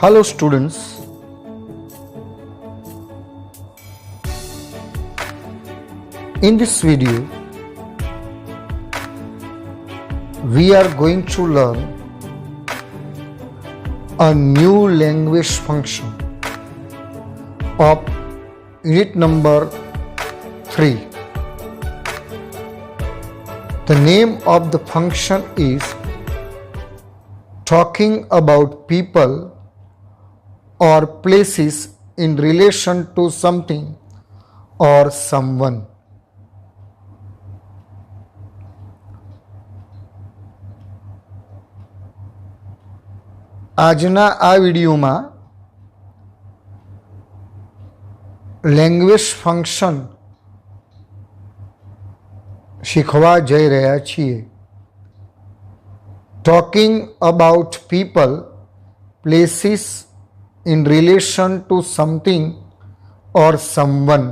Hello students, in this video we are going to learn a new language function of unit number 3. The name of the function is talking about people or places in relation to something or someone. આજના આ વિડીયોમાં language function શીખવા જઈ રહ્યા છીએ. Talking about people, places in relation to something or someone.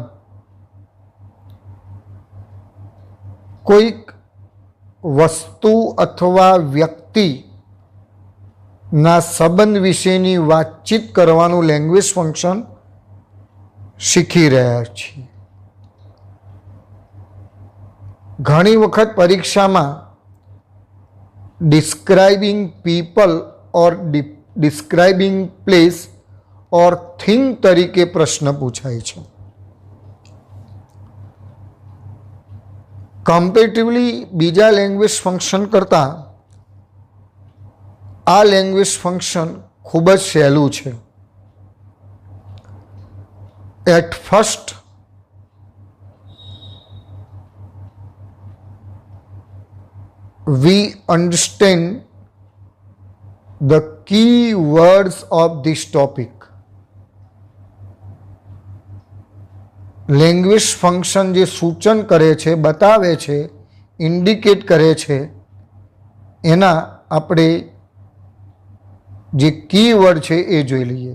કોઈક વસ્તુ અથવા વ્યક્તિ ના સંબંધ વિશેની વાતચીત કરવાનું લેંગ્વેજ ફંક્શન શીખી રહ્યા છીએ. ઘણી વખત પરીક્ષામાં ડિસ્ક્રાઇબિંગ પીપલ ઓર ડિસ્ક્રાઇબિંગ પ્લેસ और थिंग तरीके प्रश्न पूछाय छे. कम्पेरेटिवली बीजा लैंग्वेज फंक्शन करता आ लैंग्वेज फंक्शन खूब ज सहेलू छे. At first we understand the key words of this topic. Language function જે સૂચન કરે છે, બતાવે છે, ઇન્ડિકેટ કરે છે, એના આપણે જે કીવર્ડ છે એ જોઈ લઈએ.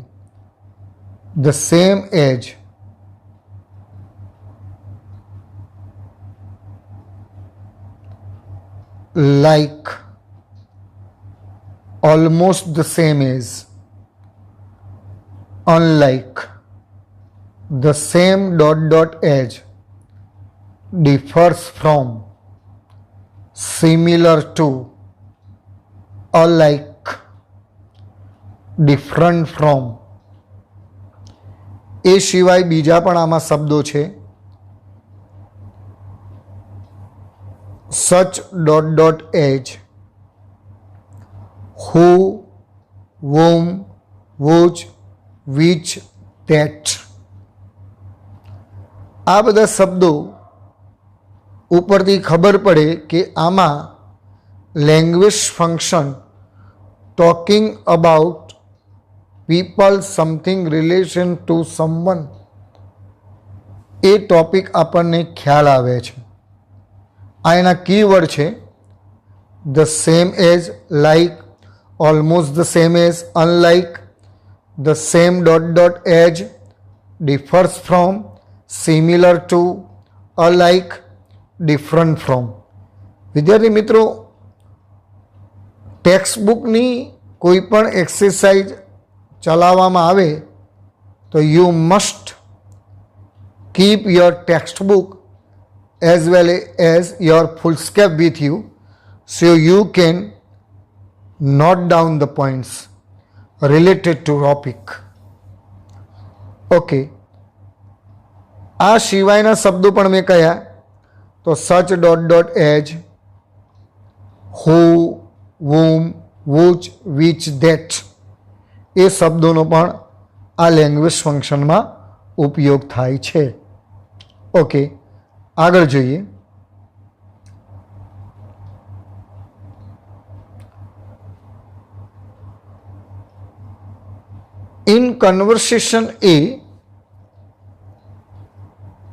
The same age, like, almost the same as, unlike, the same ... as, differs from, similar to, alike, different from. એ સિવાય બીજા પણ આમાં શબ્દો છે. such ... as, who, whom, which, which, that. આ બધા શબ્દો ઉપરથી ખબર પડે કે આમાં language function talking about people, something, relation to someone એ ટોપિક આપણને ખ્યાલ આવે છે. આ એના કીવર્ડ છે. The same as, like, almost the same as, unlike, the same ... as, differs from, similar to, alike, different from. વિદ્યાર્થી મિત્રો, ટેક્સ્ટબુકની કોઈ પણ એક્સરસાઇઝ ચલાવવામાં આવે તો you must keep your textbook as well as your foolscap with you, so you can note down the points related to topic. Okay, આ સિવાયના શબ્દો પણ મેં કહ્યા તો સચ ... એજ, હુ, whom, which, which, that એ શબ્દોનો પણ આ લેંગ્વેજ ફંક્શનમાં ઉપયોગ થાય છે. ઓકે, આગળ જોઈએ. In conversation A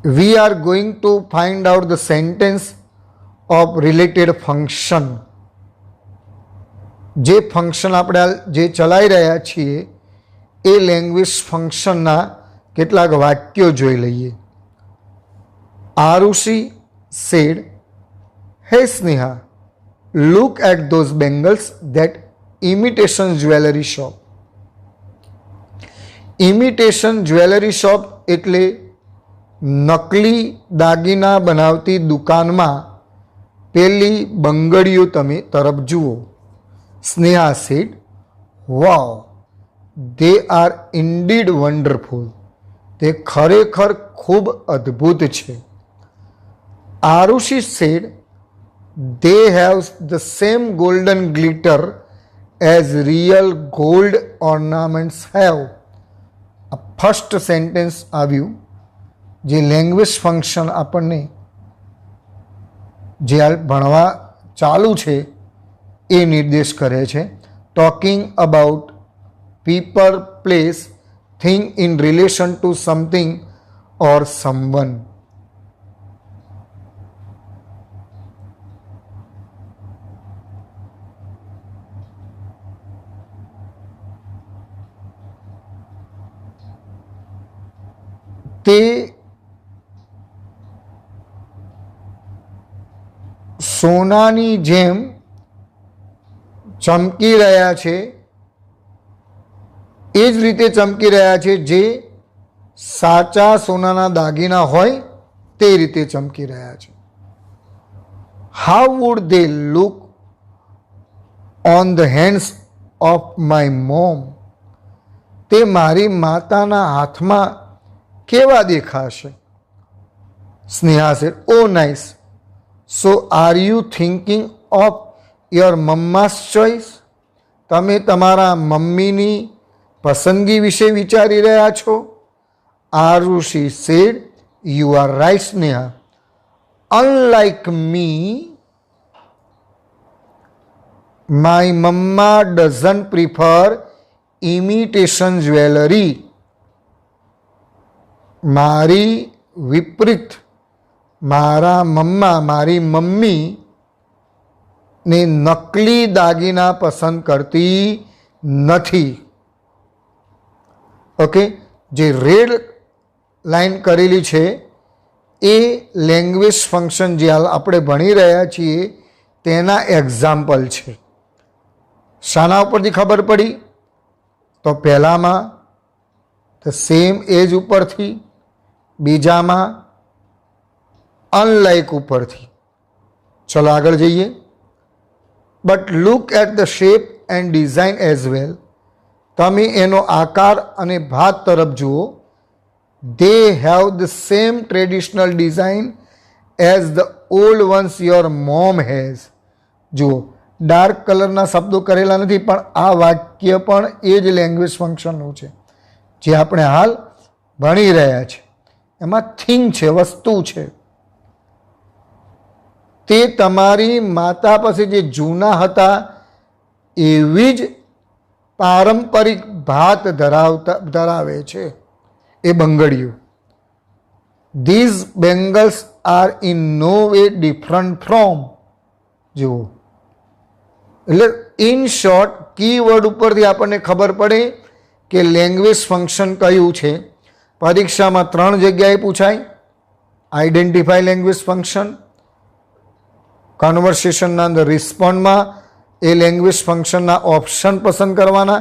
we are going to find out the sentence of related function. જે ફંક્શન આપણે જે ચલાવી રહ્યા છીએ એ લેંગ્વેજ ફંક્શનના કેટલાક વાક્યો જોઈ લઈએ. Arushi said, "Hey Sneha, look at those bangles that imitation jewelry shop." Imitation jewellery shop એટલે નકલી દાગીના બનાવતી દુકાનમાં પેલી બંગડીઓ તમે તરફ જુઓ. Sneha said, wow, they are indeed wonderful. તે ખરેખર ખૂબ અદ્ભુત છે. Aarushi said, they have the same golden glitter as real gold ornaments have. આ ફર્સ્ટ સેન્ટેન્સ આવ્યું જે લેંગ્વેજ ફંક્શન આપણને જે ભણવા ચાલુ છે એ નિર્દેશ કરે છે. Talking about people, place, thing in relation to something or someone. તે સોનાની જેમ ચમકી રહ્યા છે, એ જ રીતે ચમકી રહ્યા છે જે સાચા સોનાના દાગીના હોય તે રીતે ચમકી રહ્યા છે. How would they look on the hands of my mom. તે મારી માતાના હાથમાં કેવા દેખાશે? Sneha said, oh nice. So are you thinking of your mamma's choice. તમે તમારા મમ્મીની પસંદગી વિશે વિચારી રહ્યા છો? Aarushi said, you are right Sneha. Unlike me, my mamma doesn't prefer imitation jewellery. મારી વિપરીત મારી મમ્મી ને નકલી દાગીના પસંદ કરતી નથી. ઓકે, જે રેડ લાઈન કરેલી છે એ લેંગ્વેજ ફંક્શન જે હાલ આપણે ભણી રહ્યા છીએ તેના એક્ઝામ્પલ છે. શાના ઉપરથી ખબર પડી? તો પહેલામાં ધ સેમ એજ ઉપરથી, બીજામાં અનલાઇક ઉપરથી. ચલો આગળ જઈએ. But look at the shape and design as well. તમે એનો આકાર અને ભાત તરફ જુઓ. They have the same traditional design as the old ones your mom has. જુઓ, ડાર્ક કલરના શબ્દો કરેલા નથી, પણ આ વાક્ય પણ એ જ લેંગ્વેજ ફંક્શનનું છે જે આપણે હાલ ભણી રહ્યા છીએ. એમાં થિંગ છે, વસ્તુ છે. તે તમારી માતા પાસે જે જૂના હતા એવી જ પારંપરિક ભાત ધરાવે છે એ બંગડીઓ. These bangles are in no way different from. જુઓ, એટલે ઇન શોર્ટ કીવર્ડ ઉપરથી આપણને ખબર પડે કે લેંગ્વેજ ફંક્શન કયું છે. પરીક્ષામાં 3 જગ્યાએ પૂછાય. આઈડેન્ટિફાઈ લેંગ્વેજ ફંક્શન, કન્વર્સેશનના અંદર રિસ્પોન્ડમાં એ લેંગ્વેજ ફંક્શનના ઓપ્શન પસંદ કરવાના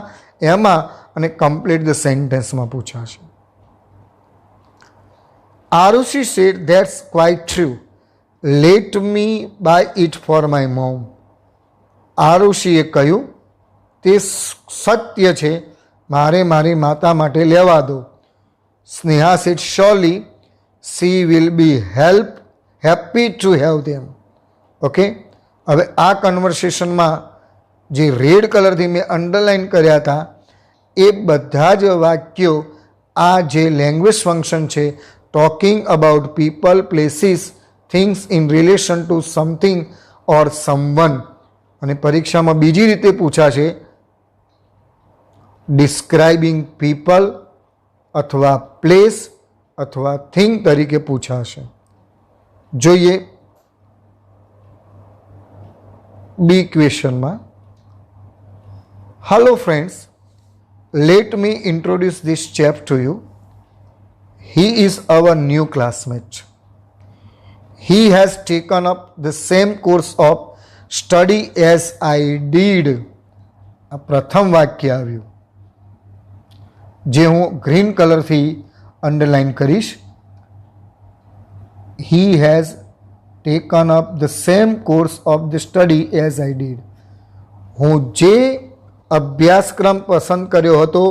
એમાં, અને કમ્પ્લીટ ધ સેન્ટેન્સમાં પૂછાશે. Aarushi said, that's quite true. Let me buy it for my mom. આરુષિએ કહ્યું, તે સત્ય છે, મારે મારી માતા માટે લેવા દો. Sneha said, surely she will be happy to have them. Okay, હવે આ કન્વર્સેશનમાં જે રેડ કલરથી મેં અંડરલાઇન કર્યા હતા એ બધા જ વાક્યો આ જે લેંગ્વેજ ફંક્શન છે, talking about people, places, things in relation to something or someone. અને પરીક્ષામાં બીજી રીતે પૂછાશે, ડિસ્ક્રાઇબિંગ પીપલ અથવા પ્લેસ અથવા થિંગ તરીકે પૂછાશે. જોઈએ બી ક્વેશ્ચનમાં. Hello friends, let me introduce this chap to you. He is our new classmate. He has taken up the same course of study as I did. આ પ્રથમ વાક્ય આવ્યું. જે હું ગ્રીન કલરથી અંડરલાઇન કરીશ. He has taken up the same course of the study as I did. હું જે અભ્યાસક્રમ પસંદ કર્યો હતો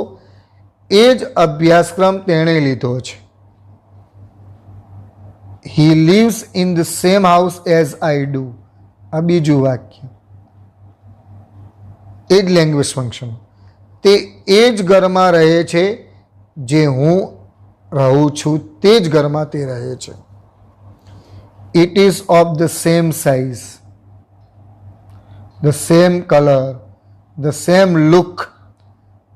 એ જ અભ્યાસક્રમ તેણે લીધો છે. He lives in the same house as I do. આ બીજું વાક્ય. એ જ લેંગ્વેજ ફંક્શન. તે એ જ ઘરમાં રહે છે જે હું રહું છું, તે જ ઘરમાં તે રહે છે. It is of the same size, the same color, the same look,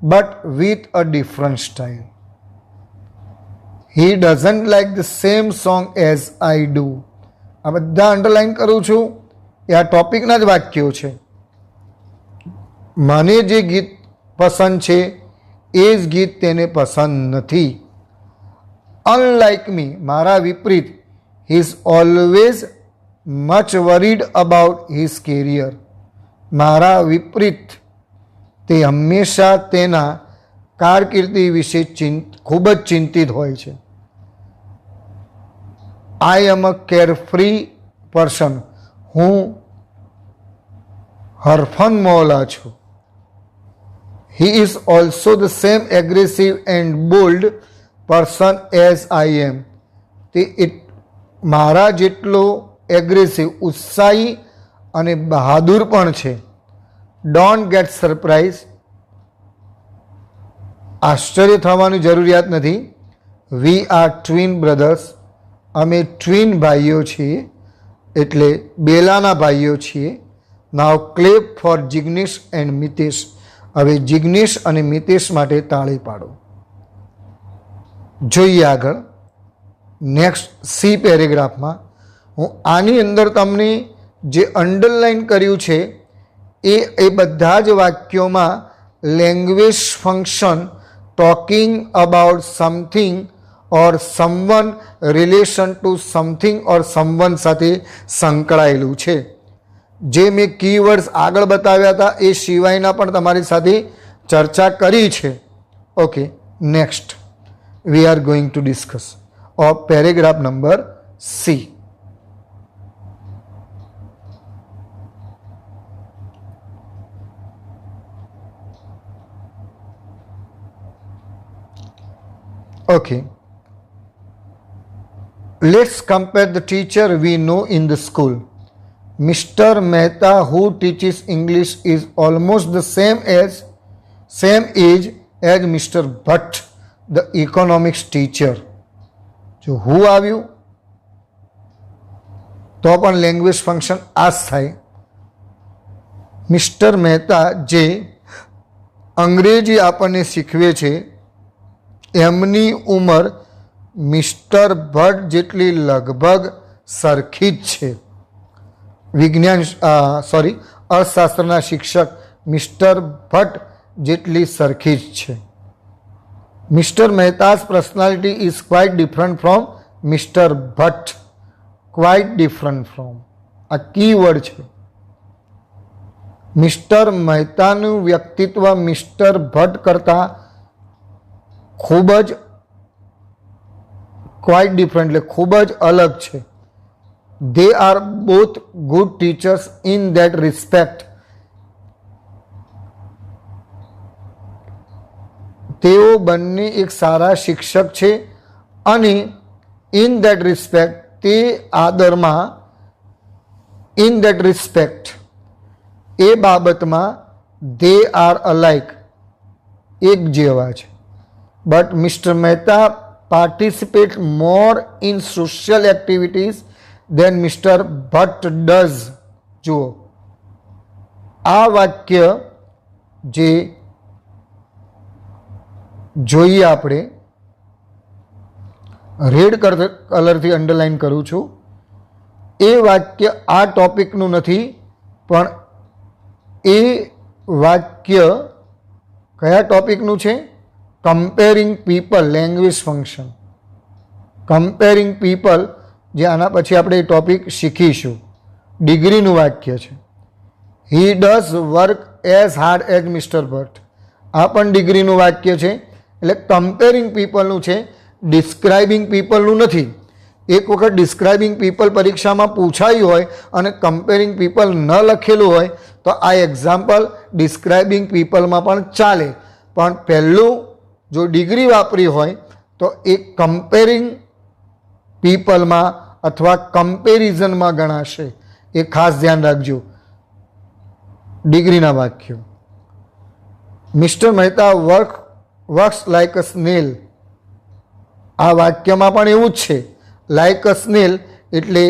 but with a different style. He doesn't like the same song as I do. આ બધા અંડરલાઇન કરું છું, એ આ ટોપિકના જ વાક્યો છે. મને જે ગીત પસંદ છે એ જ ગીત તેને પસંદ નથી. Unlike me, મારા વિપરીત, he is always much worried about his career. મારા વિપરીત, તે હંમેશા તેના કારકિર્દી વિશે ખૂબ જ ચિંતિત હોય છે. I am a carefree person. હું હરફનમૌલા છું. He is also the same aggressive and bold person as I am. તે મારા જેટલો એગ્રેસિવ, ઉત્સાહી અને બહાદુર પણ છે. Don't get surprise. આશ્ચર્ય થવાની જરૂરિયાત નથી. We are twin brothers. અમે ટ્વિન ભાઈઓ છીએ, એટલે બેલાના ભાઈઓ છીએ. Now clap for Jignesh and Mitesh. હવે જિગ્નેશ અને મિતેશ માટે તાળી પાડો. જોઈએ આગળ નેક્સ્ટ સી પેરેગ્રાફમાં. હું આની અંદર તમને જે અંડરલાઇન કર્યું છે એ બધા જ વાક્યોમાં language function talking about something or someone, relation to something or someone સાથે સંકળાયેલું છે. જે મેં કીવર્ડ્સ આગળ બતાવ્યા હતા એ સિવાયના પણ તમારી સાથે ચર્ચા કરી છે. Okay, next we are going to discuss of paragraph number C. Okay, let's compare the teacher we know in the school. Mr. Mehta, who teaches English, is almost the same age as Mr. Bhatt, the economics teacher. જો હું આવ્યું તો પણ language function આ જ થાય. Mister Mehta જે અંગ્રેજી આપણને શીખવે છે એમની ઉંમર મિસ્ટર ભટ્ટ જેટલી લગભગ સરખી જ છે. અર્થશાસ્ત્રના શિક્ષક મિસ્ટર ભટ્ટ જેટલી સરખી જ છે. Mr. Mehta's personality is quite different from Mr. Bhatt. Quite different from. આ કીવર્ડ છે. મિસ્ટર મહેતાનું વ્યક્તિત્વ મિસ્ટર ભટ્ટ કરતાં ખૂબ જ ક્વાઇટ ડિફરન્ટ, એટલે ખૂબ જ અલગ છે. They are both good teachers in that respect. તેઓ બંને એક સારા શિક્ષક છે અને ઇન ધેટ રિસ્પેક્ટ, તે આદરમાં, ઇન ધેટ રિસ્પેક્ટ, એ બાબતમાં they are alike, એક જેવા છે. But mister Mehta participate more in social activities than mister Bhatt does. જુઓ, આ વાક્ય જે જોઈએ આપણે, રેડ કલરથી અંડરલાઇન કરું છું, એ વાક્ય આ ટોપિકનું નથી, પણ એ વાક્ય કયા ટોપિકનું છે? Comparing people, language function. Comparing people, જે આના પછી આપણે એ ટોપિક શીખીશું. ડિગ્રીનું વાક્ય છે. He does work as hard as mister Bhatt. આ પણ ડિગ્રીનું વાક્ય છે, એટલે કમ્પેરિંગ પીપલનું છે, ડિસ્ક્રાઇબિંગ પીપલનું નથી. એક વખત ડિસ્ક્રાઇબિંગ પીપલ પરીક્ષામાં પૂછાયું હોય અને કમ્પેરિંગ પીપલ ન લખેલું હોય તો આ એક્ઝામ્પલ ડિસ્ક્રાઇબિંગ પીપલમાં પણ ચાલે, પણ પહેલું જો ડિગ્રી વાપરી હોય તો એ કમ્પેરિંગ પીપલમાં અથવા કમ્પેરિઝનમાં ગણાશે. એ ખાસ ધ્યાન રાખજો. ડિગ્રીના વાક્યો. Mister Mehta works like a snail. આ વાક્યમાં પણ એવું જ છે. લાઇક અ સ્નેલ એટલે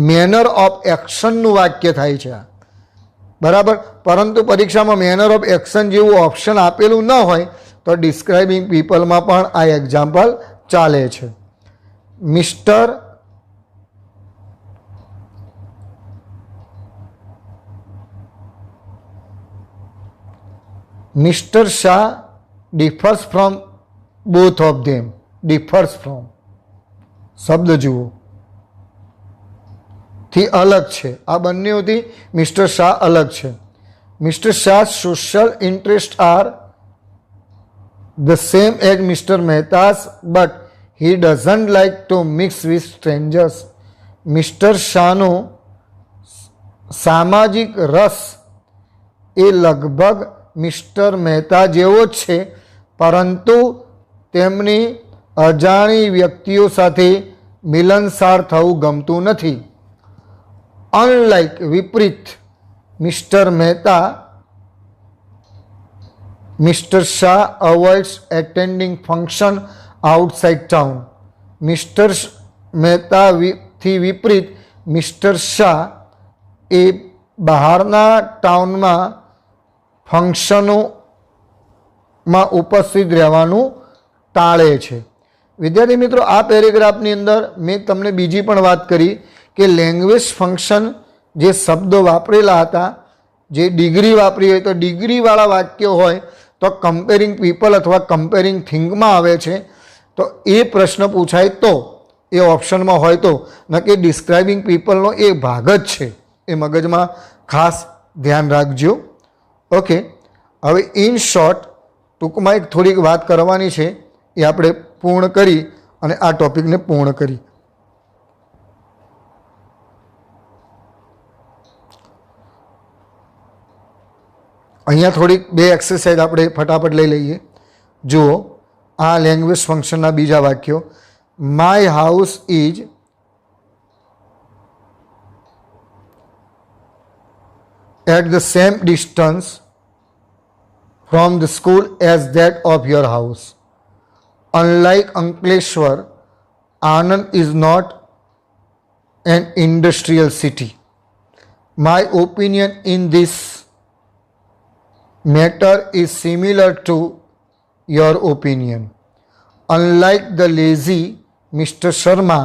મેનર ઓફ એક્શનનું વાક્ય થાય છે આ, બરાબર. પરંતુ પરીક્ષામાં મેનર ઓફ એક્શન જેવું ઓપ્શન આપેલું ન હોય તો ડિસ્ક્રાઇબિંગ પીપલમાં પણ આ એક્ઝામ્પલ ચાલે છે. Mister Shah differs from both of them. Differs from શબ્દ જુઓ, થી અલગ છે. આ બંનેઓથી મિસ્ટર શાહ અલગ છે. Mister Shah social interest are the same as mister Mehta's but he doesn't like to mix with strangers. Mister શાહનો સામાજિક રસ એ લગભગ મિસ્ટર મહેતા જેવો જ છે, પરંતુ તેમની અજાણી વ્યક્તિઓ સાથે મિલનસાર થવું ગમતું નથી. અનલાઇક વિપરીત mister Mehta, mister Shah avoids attending function outside town. Mister મહેતાથી વિપરીત મિસ્ટર શાહ એ બહારના ટાઉનમાં ફંક્શનોમાં ઉપસ્થિત રહેવાનું ટાળે છે. વિદ્યાર્થી મિત્રો, આ પેરેગ્રાફની અંદર મેં તમને બીજી પણ વાત કરી કે લેંગ્વેજ ફંક્શન જે શબ્દો વાપરેલા હતા, જે ડિગ્રી વાપરી હોય તો ડિગ્રીવાળા વાક્યો હોય તો કમ્પેરિંગ પીપલ અથવા કમ્પેરિંગ થિંગમાં આવે છે. તો એ પ્રશ્ન પૂછાય તો એ ઓપ્શનમાં હોય તો, ન કે ડિસ્ક્રાઇબિંગ પીપલનો એ ભાગ જ છે. એ મગજમાં ખાસ ધ્યાન રાખજો. ઓકે, હવે ઇન શોર્ટ ટૂંકમાં એક થોડીક વાત કરવાની છે, એ આપણે પૂર્ણ કરી અને આ ટોપિકને પૂર્ણ કરી. અહીંયા થોડીક બે એક્સરસાઇઝ આપણે ફટાફટ લઈ લઈએ. જુઓ, આ લેંગ્વેજ ફંક્શનના બીજા વાક્યો. My house is at the same distance from the school as that of your house. Unlike Ankleshwar, Anand is not an industrial city. My opinion in this matter is similar to your opinion. Unlike the lazy Mr. Sharma,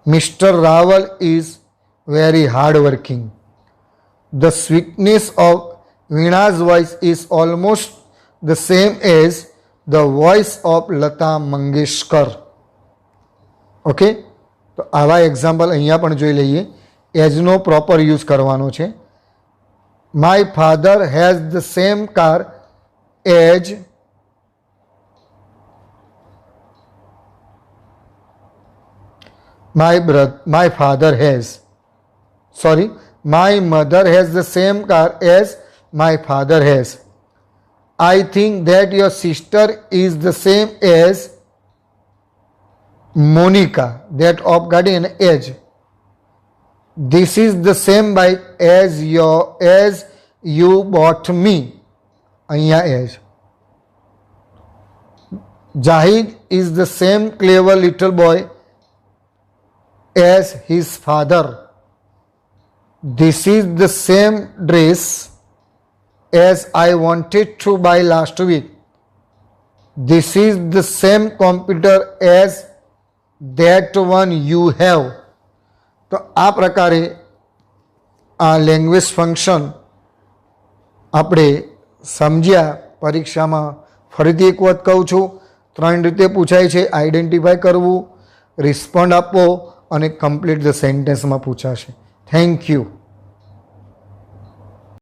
Mr. Rawal is very hardworking. The sweetness of Veera's voice is almost the same as the voice of Lata Mangeshkar. Okay, તો આવા example અહીંયા પણ જોઈ લઈએ. એઝનો proper use કરવાનો છે. My father has the same car age my father has. Sorry, my mother has the same car as my father has. I think that your sister is the same as Monica, that of guardian age. This is the same bike as you bought me. અહીંયા as. Jahid is the same clever little boy as his father. This is the same dress as I wanted to buy last week. This is the same computer as that one you have. તો આ પ્રકારે આ language function આપણે સમજ્યા. પરીક્ષામાં ફરીથી એક વખત કહું છું, 3 રીતે પૂછાય છે. આઈડેન્ટિફાય કરવું, રિસ્પોન્ડ આપવો અને કમ્પ્લીટ ધ સેન્ટેન્સમાં પૂછાશે. Thank you.